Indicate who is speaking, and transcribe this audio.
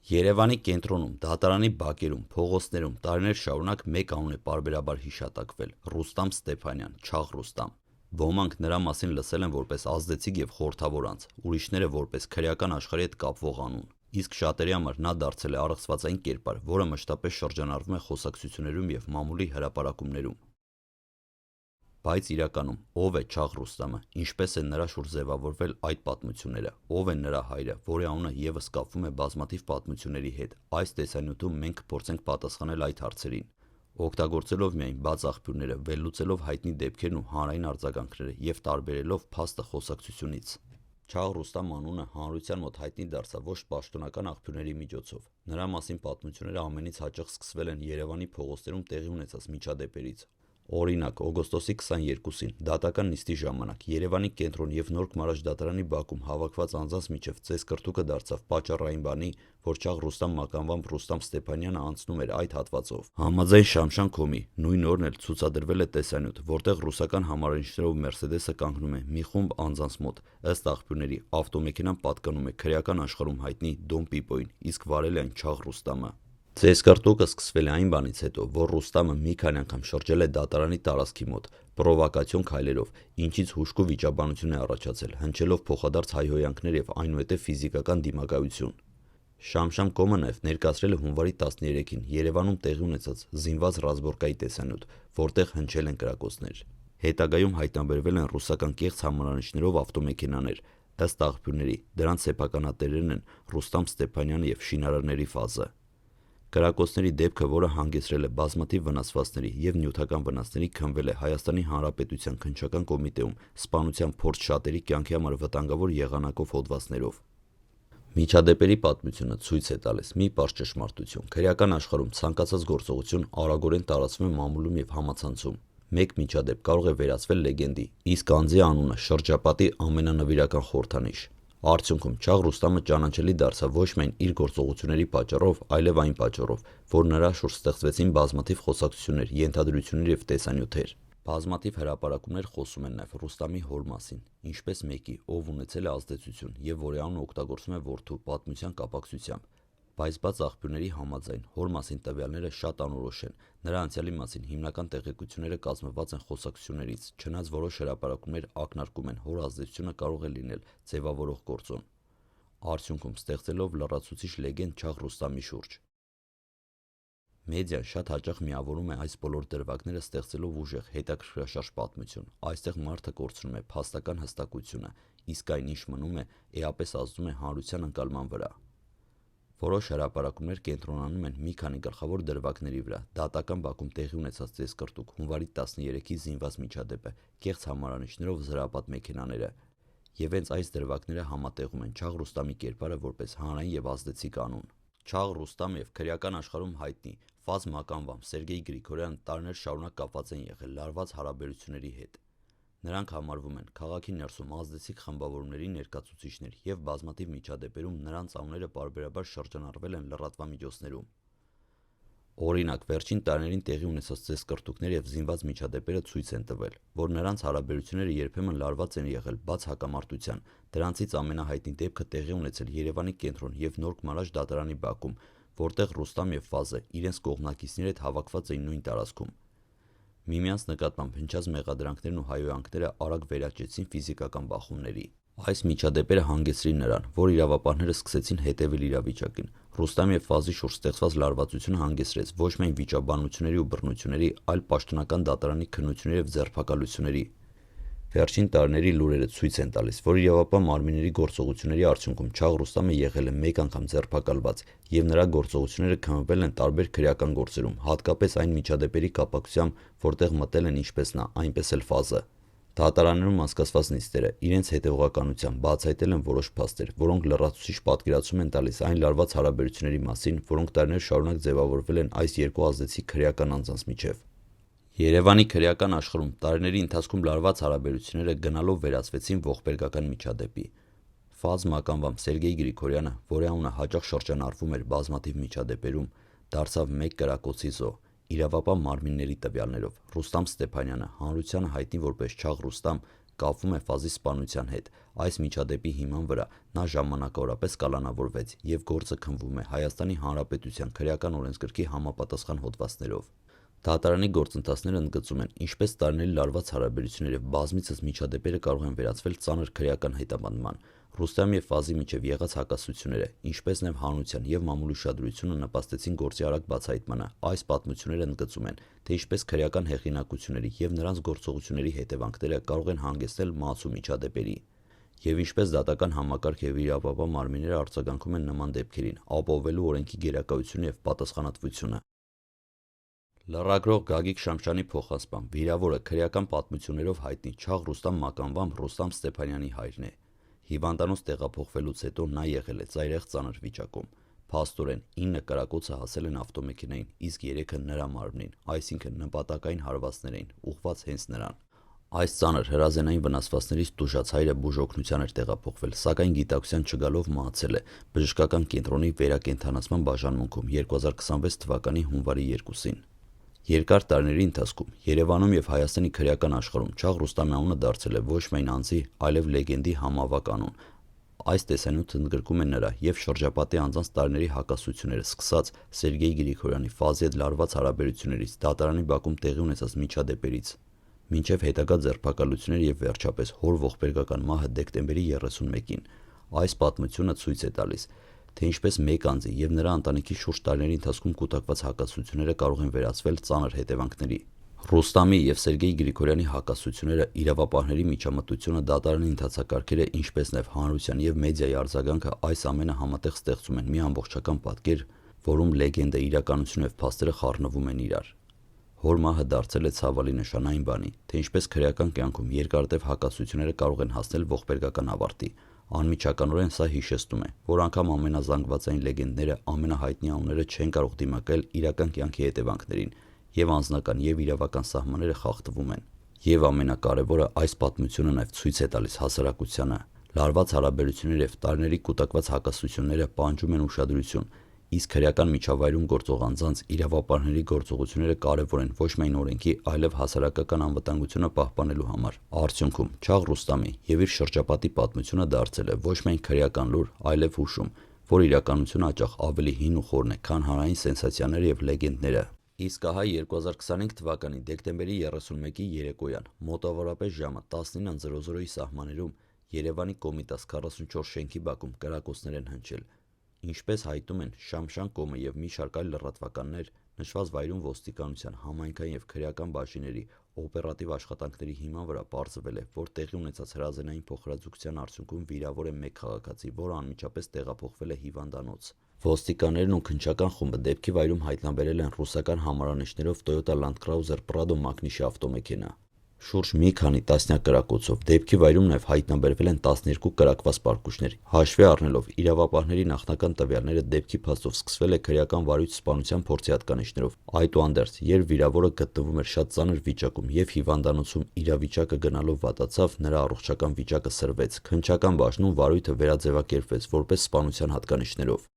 Speaker 1: Երևանի կենտրոնում, դատարանի բակերում, փողոցներում տարիներ շարունակ մեկ անուն է պարբերաբար հիշատակվել՝ Ռուստամ Ստեփանյան, Չաղ Ռուստամ։ Ոմանք նրա մասին լսել են որպես ազդեցիկ և խորհրդավոր անձ, ուրիշները որպես քրեական աշխարհի հետ կապվող անուն։ Իսկ շատերի համար նա դարձել է առեղծվածային կերպար, որը մշտապես շրջանառվում է խոսակցություններում և մամուլի հրապարակումներում։ Բայց իրականում ով է Չաղ Ռուստամը, ինչպես են նրա շուրջ ձևավորվել այդ պատմությունները, ով է նրա հայրը, որի անունը ևս կապվում է բազմաթիվ պատմությունների հետ, այս տեսանյութում մենք կփորձենք պատասխանել այդ հարցերին, օգտագործելով միայն բաց աղբյուրները, վերլուծելով հայտնի դեպքերն ու հանրային արձագանքները և տարբերելով փաստը խոսակցությունից։ Չաղ Ռուստամ անունը հանրության մոտ հայտնի դարձավ ոչ պաշտոնական աղբյուրների միջոցով։ Նրա մասին պատմությունները ամենից հաճախ սկսվել են Երևանի փողոցներում տեղի ունեցած միջադեպերից։ Օրինակ, օգոստոսի 22-ին դատական նիստի ժամանակ Երևանի կենտրոն և Նոր Քմարաշ դատարանի բակում հավաքված անձանց միջև ծեսկռտուքը դարձավ պատճառ այն բանի, որ Չաղ Ռուստամ մականվամբ Ռուստամ Ստեփանյանը անցնում էր այդ հատվածով։ Համաձայն Շամշան Քոմի նույն օրն էլ ցուցադրվել է տեսանյութ, որտեղ ռուսական համարանիշներով Մերսեդեսը կանգնում է մի խումբ անձանց մոտ։ Ըստ աղբյուրների, ավտոմեքենան պատկանում է քրեական աշխարհում հայտնի Դոն Պիպոյին, իսկ վարել է այն Չաղ Ռուստամը։ Ծեսկռտուքը սկսվել է այն բանից հետո, որ Ռուստամը մի քանի անգամ շրջել է դատարանի տարածքի մոտ պրովոկացիոն քայլերով, ինչից հուժկու վիճաբանություն է առաջացել, հնչելով փոխադարձ հայհոյանքներ և այնուհետև ֆիզիկական դիմակայություն։ Շամշան Կոմը նաև ներկայացրել է հունվարի 13-ին Երևանում տեղի ունեցած զինված ռազմորկայի տեսանյութ, որտեղ հնչել են կրակոցներ։ Հետագայում հայտնաբերվել են ռուսական կեղծ համարանիշներով ավտոմեքենաներ։ Ըստ աղբյուրների, դրանց սեփականատերերն են Ռուստամ Ստեփանյանը և շինարարների ֆազը։ Կրակոցների դեպքը, որը հանգեցրել է բազմաթիվ վնասվածքների և նյութական վնասների, քննվել է Հայաստանի Հանրապետության Քննչական կոմիտեում սպանության փորձ շատերի կյանքի համար վտանգավոր եղանակով հոդվածներով։ Միջադեպերի պատմությունը ցույց է տալիս մի պարզ ճշմարտություն՝ քրեական աշխարհում ցանկացած գործողություն արագորեն տարածվում է մամուլում և համացանցում։ Մեկ միջադեպ կարող է վերածվել լեգենդի, իսկ անձի անունը շրջապատի ամենանվիրական խորհրդանիշ։ Արդյունքում Չաղ Ռուստամը ճանաչելի դարձավ ոչ միայն իր գործողությունների պատճառով, այլև այն պատճառով, որ նրա շուրջ ստեղծվեցին բազմաթիվ խոսակցություններ, ենթադրություններ և տեսանյութեր։ Բազմաթիվ հրապարակումներ խոսում են նաև Ռուստամի հոր մասին, ինչպես մեկի, ով ունեցել է ազդեցություն և որի անունը օգտագործվում է որդու պատմության կապակցությամբ։ Բայց բաց աղբյուրների համաձայն հոր մասին տվյալները շատ անորոշ են։ Նրա անցյալի մասին հիմնական տեղեկությունները կազմված են խոսակցություններից, չնայած որոշ հրապարակումներ ակնարկում են հոր ազդեցությունը կարող է լինել ձևավորող գործոն, արդյունքում ստեղծելով լրացուցիչ լեգենդ Չաղ Ռուստամի շուրջ։ Մեդիան շատ հաճախ միավորում է այս բոլոր դրվագները ստեղծելով ուժեղ, հետաքրքրաշարժ պատմություն։ Այստեղ մարդը կորցնում է փաստական հստակությունը, իսկ այն, ինչ մնում է, էապես ազդում է հանրության ընկալման վրա։ Որոշ հրապարակումներ կենտրոնանում են մի քանի գլխավոր դրվագների վրա՝ դատական բակում տեղի ունեցած ծեսկռտուք, հունվարի 13-ի զինված միջադեպը, կեղծ համարանիշներով զրահապատ մեքենաները։ Եվ հենց այս դրվագները համատեղում են Չաղ Ռուստամի կերպարը որպես հանրային և ազդեցիկ անուն։ Չաղ Ռուստամը և քրեական աշխարհում հայտնի Ֆազ մականվամբ Սերգեյ Գրիգորյանը տարիներ շարունակ կապված են եղել լարված հարաբերությունների հետ։ Նրանք համարվում են քաղաքի ներսում ազդեցիկ խմբավորումների ներկայացուցիչներ և բազմաթիվ միջադեպերում նրանց անունները պարբերաբար շրջանառվել են լրատվամիջոցներում։ Օրինակ, վերջին տարիներին տեղի ունեցած ծեսկռտուքներ և զինված միջադեպերը ցույց են տվել, որ նրանց հարաբերությունները երբեմն լարված են եղել բաց հակամարտության։ Դրանցից ամենահայտնի դեպքը տեղի ունեցել Երևանի կենտրոն և Նոր Քմարաշ դատարանի բակում, որտեղ Ռուստամ և Ֆազը իրենց կողմնակիցների հետ հավաքված էին նույն տարածքում։ Միմյանց նկատմամբ հնչած մեղադրանքներն ու հայհոյանքները արագ վերաճեցին ֆիզիկական բախումների։ Այս միջադեպերը հանգեցրին նրան, որ իրավապահները սկսեցին հետևել իրավիճակին։ Ռուստամի և Ֆազի շուրջ ստեղծված լարվածությունը հանգեցրեց ոչ միայն վիճաբանությունների ու բռնությունների, այլ պաշտոնական դատարանի քննությունների և ձերբակալությունների։ Վերջին տարիների լուրերը ցույց են տալիս, որ իրավապահ մարմինների գործողությունների արդյունքում Չաղ Ռուստամը եղել է մեկ անգամ ձերբակալված, և նրա գործողությունները քննվել են տարբեր քրեական գործերում, հատկապես այն միջադեպերի կապակցությամբ, որտեղ մտել են ինչպես նա, այնպես էլ Ֆազը։ Դատարաններում անցկացված նիստերը իրենց հետևողականությամբ բացահայտել են որոշ փաստեր, որոնք լրացուցիչ պատկերացում են տալիս այն լարված հարաբերությունների մասին, որոնք տարիներ շարունակ ձևավորվել են այս երկու ազդեցիկ քրեական անձանց միջև։ Երևանի քրեական աշխարհում տարիների ընթացքում լարված հարաբերությունները գնալով վերածվեցին ողբերգական միջադեպի։ Ֆազ մականվամբ Սերգեյ Գրիգորյանը, որի անունը հաճախ շրջանառվում էր բազմաթիվ միջադեպերում, դարձավ մեկ կրակոցի զոհ։ Իրավապահ մարմինների տվյալներով Ռուստամ Ստեփանյանը, հանրությանը հայտնի որպես Չաղ Ռուստամ, կապվում է Ֆազի սպանության հետ։ Այս միջադեպի հիման վրա նա ժամանակավորապես կալանավորվեց և գործը քննվում է Հայաստանի Հանրապետության քրեական օրենսգրքի համապատասխան հոդվածներով։ Դատարանի գործընթացները ընդգծում են, ինչպես տարիների լարված հարաբերությունները և բազմիցս միջադեպերը կարող են վերածվել ծանր քրեական հետապնդման։ Ռուստամի և Ֆազի միջև եղած հակասությունները, ինչպես նաև հանրության և մամուլի ուշադրությունը նպաստեցին գործի արագ բացահայտմանը։ Այս պատմությունները ընդգծում են, թե ինչպես քրեական հեղինակությունների և նրանց գործողությունների հետևանքները կարող են հանգեցնել մահացու միջադեպերի, և ինչպես դատական համակարգը և իրավապահ մարմինները արձագանքում են նման դեպքերին՝ ապահովելու օրենքի գերակայությունը և պատասխանատվությունը։ Լրագրող Գագիկ Շամշյանի փոխանցմամբ, վիրավորը քրեական պատմություններով հայտնի Չաղ Ռուստամ Մականվամբ Ռուստամ Ստեփանյանի հայրն է։ Հիվանդանոց տեղափոխվելուց հետո նա եղել է ծայրահեղ ծանր վիճակում։ Փաստորեն 9 կրակոցը հասել են ավտոմեքենային, իսկ 3-ը նրա մարմնին, այսինքն նպատակային հարվածներ էին, ուղղված հենց նրան։ Այս ծանր հրազենային վնասվածքներից տուժած հայրը բուժօգնության էր տեղափոխվել, սակայն գիտակցության չգալով մահացել է բժշկական կենտրոնի վերակենդանացման բաժանմունքում 2026 թվականի հունվարի 2-ին։ Երկար տարիների ընթացքում Երևանում և Հայաստանի քրեական աշխարհում Չաղ Ռուստամի անունը դարձել է ոչ միայն անձի, այլև լեգենդի համավակ անուն։ Այս տեսանյութը ընդգրկում է նրա և շրջապատի անձանց տարիների հակասությունները, սկսած Սերգեյ Գրիգորյանի Ֆազի հետ լարված հարաբերություններից, դատարանի բակում տեղի ունեցած միջադեպերից, մինչև հետագա ձերբակալությունները և վերջապես հոր ողբերգական մահը դեկտեմբերի 31-ին։ Այս պատմությունը ցույց է տալիս, թե ինչպես մեկ անձի և նրա ընտանիքի շուրջ տարիների ընթացքում կուտակված հակասությունները կարող են վերածվել ծանր հետևանքների։ Ռուստամի և Սերգեյ Գրիգորյանի հակասությունները, իրավապահների միջամտությունը, դատարանի ընթացակարգերը, ինչպես նաև հանրության և մեդիայի արձագանքը այս ամենը համատեղ ստեղծում են մի ամբողջական պատկեր, որում լեգենդը, իրականությունը և փաստերը խառնվում են իրար։ Հոր մահը դարձել է ցավալի նշան այն բանի, թե ինչպես քրեական կյանքում երկարատև հակասությունները կարող են հասնել ողբերգական ավարտի։ Անմիջականորեն սա հիշեցնում է, որ անգամ ամենազանգվածային լեգենդները, ամենահայտնի անունները չեն կարող դիմակայել իրական կյանքի հետևանքներին, և անձնական և իրավական սահմանները խախտվում են։ Եվ ամենակարևորը, այս պատմությունը նաև ցույց է տալիս հասարակությանը. լարված հարաբերությունները և տարիների կուտակված հակասությունները պահանջում են ուշադրություն, իսկ քրեական միջավայրում գործող անձանց, իրավապահների գործողությունները կարևոր են ոչ միայն օրենքի, այլև հասարակական անվտանգությունը պահպանելու համար։ Արդյունքում, Չաղ Ռուստամի և իր շրջապատի պատմությունը դարձել է ոչ միայն քրեական լուր, այլև հուշում, որ իրականությունը հաճախ ավելի հին ու խորն է, քան հանրային սենսացիաները և լեգենդները։ Իսկ ահա 2025 թվականի դեկտեմբերի 31-ի երեկոյան, մոտավորապես ժամը 19:00-ի սահմաններում Երևանի Կոմիտաս 44 շենքի բակում կրակոցներ են հնչել։ Ինչպես հայտնում են Շամշյան կոմը և մի շարք այլ լրատվականներ, նշված վայրում ոստիկանության, համայնքային և քրեական բաժինների օպերատիվ աշխատանքների հիման վրա պարզվել է, որ տեղի ունեցած հրազենային փոխհրաձգության արդյունքում վիրավոր է մեկ քաղաքացի, որը անմիջապես տեղափոխվել է հիվանդանոց։ Ոստիկաններն ու քննչական խումբը դեպքի վայրում հայտնաբերել են ռուսական համարանիշներով Toyota Land Cruiser Prado մակնիշի ավտոմեքենա։ Շուրջ մի քանի տասնյակ կրակոցով դեպքի վայրում նաև հայտնաբերվել են 12 կրակված պարկուճներ։ Հաշվի առնելով իրավապահների նախնական տվյալները, դեպքի փաստով սկսվել է քրեական վարույց սպանության փորձի հատկանիշներով։ Այդուհանդերձ, երբ վիրավորը գտնվում էր շատ ծանր վիճակում և հիվանդանոցում իրավիճակը գնալով վատացավ, նրա առողջական վիճակը սրվեց։ Քննչական բաժնում վարույթը վերաձևակերպվեց որպես սպանության հատկանիշներով։